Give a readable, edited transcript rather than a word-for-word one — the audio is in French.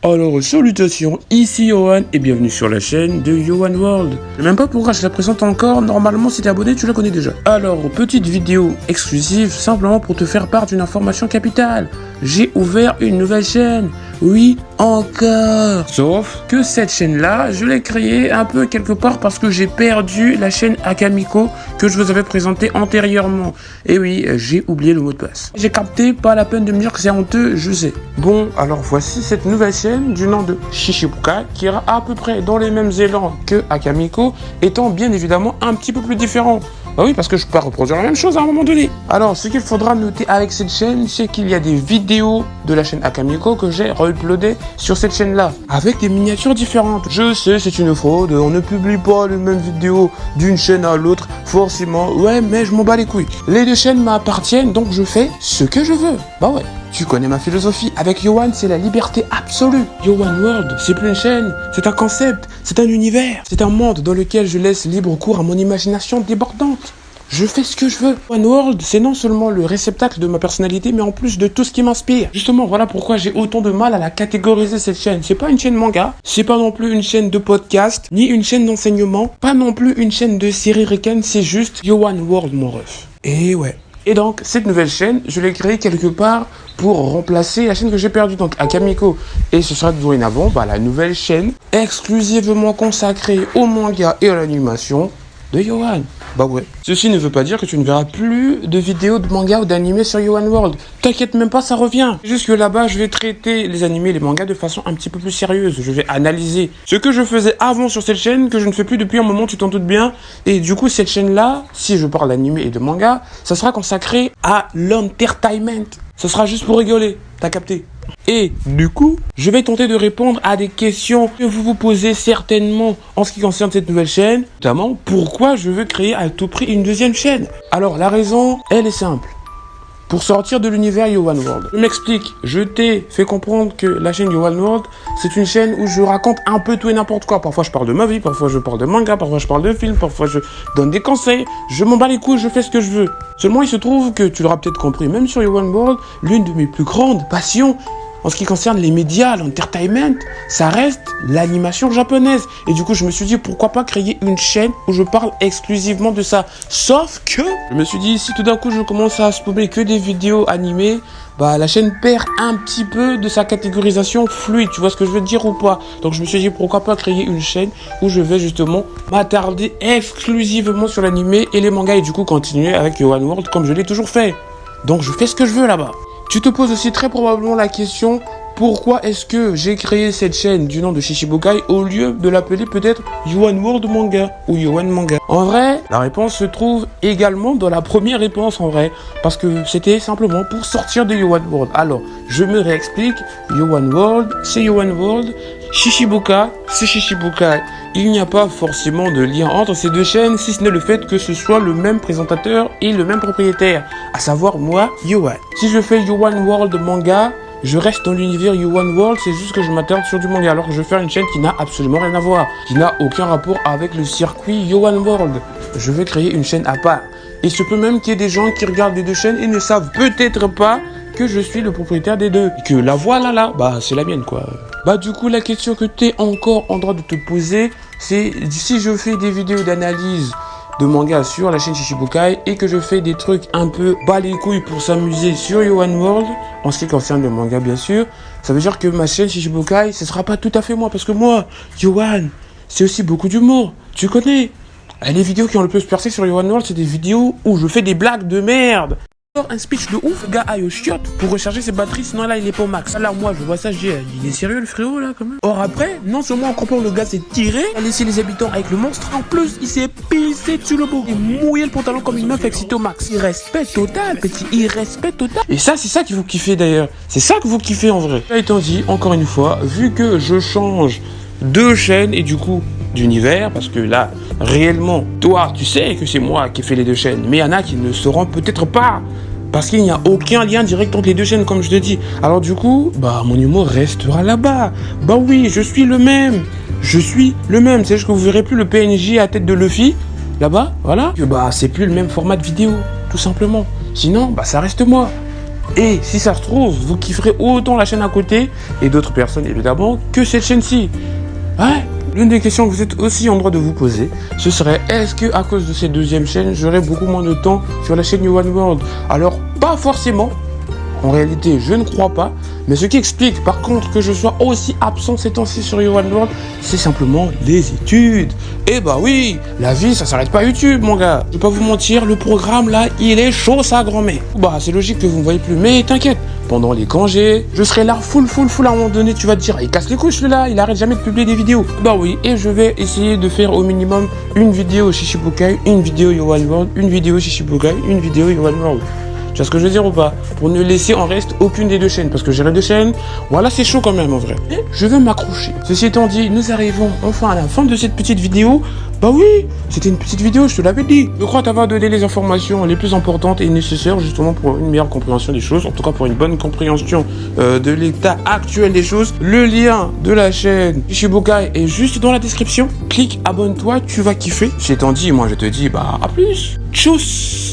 Alors, salutations, ici Johan et bienvenue sur la chaîne de Johan World. Je sais même pas pourquoi je la présente encore, normalement si t'es abonné tu la connais déjà. Alors, petite vidéo exclusive simplement pour te faire part d'une information capitale. J'ai ouvert une nouvelle chaîne, oui, encore. Sauf que cette chaîne-là, je l'ai créée un peu quelque part parce que j'ai perdu la chaîne Akamiko que je vous avais présentée antérieurement. Et oui, j'ai oublié le mot de passe. J'ai capté, pas la peine de me dire que c'est honteux, je sais. Bon, alors voici cette nouvelle chaîne du nom de Shishibukai qui ira à peu près dans les mêmes élans que Akamiko, étant bien évidemment un petit peu plus différent. Bah oui, parce que je peux pas reproduire la même chose à un moment donné. Alors, ce qu'il faudra noter avec cette chaîne, c'est qu'il y a des vidéos de la chaîne Akamiko que j'ai re-uploadées sur cette chaîne-là, avec des miniatures différentes. Je sais, c'est une fraude, on ne publie pas les mêmes vidéos d'une chaîne à l'autre, forcément. Ouais, mais je m'en bats les couilles. Les deux chaînes m'appartiennent, donc je fais ce que je veux. Bah ouais. Tu connais ma philosophie, avec Johan, c'est la liberté absolue. Johan World, c'est plus une chaîne, c'est un concept, c'est un univers, c'est un monde dans lequel je laisse libre cours à mon imagination débordante. Je fais ce que je veux. Johan World, c'est non seulement le réceptacle de ma personnalité, mais en plus de tout ce qui m'inspire. Justement, voilà pourquoi j'ai autant de mal à la catégoriser cette chaîne. C'est pas une chaîne manga, c'est pas non plus une chaîne de podcast, ni une chaîne d'enseignement, pas non plus une chaîne de série ricaine, c'est juste Johan World, mon ref. Et ouais. Et donc, cette nouvelle chaîne, je l'ai créée quelque part pour remplacer la chaîne que j'ai perdue, donc Akamiko. Et ce sera dorénavant la nouvelle chaîne exclusivement consacrée au manga et à l'animation de Johan. Bah ouais. Ceci ne veut pas dire que tu ne verras plus de vidéos de manga ou d'animés sur Johan World. T'inquiète même pas, ça revient. Juste que là-bas, je vais traiter les animés et les mangas de façon un petit peu plus sérieuse. Je vais analyser ce que je faisais avant sur cette chaîne, que je ne fais plus depuis un moment, tu t'en doutes bien. Et du coup, cette chaîne-là, si je parle d'animé et de manga, ça sera consacré à l'entertainment. Ce sera juste pour rigoler, t'as capté. Et du coup, je vais tenter de répondre à des questions que vous vous posez certainement en ce qui concerne cette nouvelle chaîne, notamment pourquoi je veux créer à tout prix une deuxième chaîne. Alors la raison, elle est simple. Pour sortir de l'univers Johan World. Je m'explique, je t'ai fait comprendre que la chaîne Johan World, c'est une chaîne où je raconte un peu tout et n'importe quoi. Parfois je parle de ma vie, parfois je parle de manga, parfois je parle de films, parfois je donne des conseils. Je m'en bats les couilles, je fais ce que je veux. Seulement il se trouve que, tu l'auras peut-être compris, même sur Johan World, l'une de mes plus grandes passions, en ce qui concerne les médias, l'entertainment, ça reste l'animation japonaise. Et du coup, je me suis dit, pourquoi pas créer une chaîne où je parle exclusivement de ça. Sauf que, je me suis dit, si tout d'un coup, je commence à spammer que des vidéos animées, la chaîne perd un petit peu de sa catégorisation fluide. Tu vois ce que je veux dire ou pas? Donc, je me suis dit, pourquoi pas créer une chaîne où je vais justement m'attarder exclusivement sur l'animé et les mangas. Et du coup, continuer avec Johan World comme je l'ai toujours fait. Donc, je fais ce que je veux là-bas. Tu te poses aussi très probablement la question, pourquoi est-ce que j'ai créé cette chaîne du nom de Shishibukai au lieu de l'appeler peut-être Johan World Manga ou Johan Manga? En vrai, la réponse se trouve également dans la première réponse en vrai, parce que c'était simplement pour sortir de Johan World. Alors, je me réexplique, Johan World, c'est Johan World, Shishibukai, c'est Shishibukai. Il n'y a pas forcément de lien entre ces deux chaînes, si ce n'est le fait que ce soit le même présentateur et le même propriétaire, à savoir moi, Johan. Si je fais Johan World Manga, je reste dans l'univers Johan World, c'est juste que je m'attarde sur du manga, alors que je vais faire une chaîne qui n'a absolument rien à voir, qui n'a aucun rapport avec le circuit Johan World. Je vais créer une chaîne à part. Et il se peut même qu'il y ait des gens qui regardent les deux chaînes et ne savent peut-être pas que je suis le propriétaire des deux. Et que la voix là, c'est la mienne quoi. Du coup, la question que tu es encore en droit de te poser, c'est si je fais des vidéos d'analyse de manga sur la chaîne Shishibukai et que je fais des trucs un peu bas les couilles pour s'amuser sur Johan World, en ce qui concerne le manga bien sûr, ça veut dire que ma chaîne Shishibukai, ce sera pas tout à fait moi, parce que moi, Johan, c'est aussi beaucoup d'humour, tu connais. Les vidéos qui ont le plus percé sur Johan World, c'est des vidéos où je fais des blagues de merde. Un speech de ouf, le gars aille au chiotte pour recharger ses batteries, sinon là il est pas au max. Là moi je vois ça, je dis, il est sérieux le frérot là quand même. Or après, non seulement on comprend le gars s'est tiré, il a laissé les habitants avec le monstre, en plus il s'est pissé dessus le beau. Il mouillé le pantalon comme une meuf excitée au max. Irrespect total, petit irrespect total. Et ça c'est ça qu'il faut kiffer d'ailleurs. C'est ça que vous kiffez en vrai. Ça étant dit, encore une fois, vu que je change de chaîne et du coup d'univers, parce que là réellement toi tu sais que c'est moi qui ai fait les deux chaînes, mais il y en a qui ne sauront peut-être pas parce qu'il n'y a aucun lien direct entre les deux chaînes comme je te dis. Alors du coup mon humour restera là-bas. Oui, je suis le même, c'est juste que vous verrez plus le PNJ à tête de Luffy là-bas, voilà, que c'est plus le même format de vidéo tout simplement. Sinon ça reste moi. Et si ça se trouve, vous kifferez autant la chaîne à côté, et d'autres personnes évidemment, que cette chaîne-ci. Ouais. L'une des questions que vous êtes aussi en droit de vous poser, ce serait est-ce que à cause de cette deuxième chaîne, j'aurai beaucoup moins de temps sur la chaîne You One World? Alors, pas forcément. En réalité, je ne crois pas. Mais ce qui explique, par contre, que je sois aussi absent ces temps-ci sur You One World, c'est simplement les études. Et bah oui, la vie, ça s'arrête pas à YouTube, mon gars. Je vais pas vous mentir, le programme, là, il est chaud, ça, grand-mère. Bah, c'est logique que vous me voyez plus, mais t'inquiète. Pendant les congés, je serai là full, à un moment donné, tu vas te dire, il casse les couches, celui-là, il arrête jamais de publier des vidéos. Bah oui, et je vais essayer de faire au minimum une vidéo Shishibukai, une vidéo You One World, une vidéo Shishibukai, une vidéo You One World. Tu vois ce que je veux dire ou pas? Pour ne laisser en reste aucune des deux chaînes. Parce que j'ai les deux chaînes, voilà, c'est chaud quand même en vrai. Et je vais m'accrocher. Ceci étant dit, nous arrivons enfin à la fin de cette petite vidéo. Bah oui, c'était une petite vidéo, je te l'avais dit. Je crois t'avoir donné les informations les plus importantes et nécessaires justement pour une meilleure compréhension des choses. En tout cas pour une bonne compréhension de l'état actuel des choses. Le lien de la chaîne Shishibukai est juste dans la description. Clique, abonne-toi, tu vas kiffer. Ceci étant dit, moi je te dis, bah à plus. Tchuss.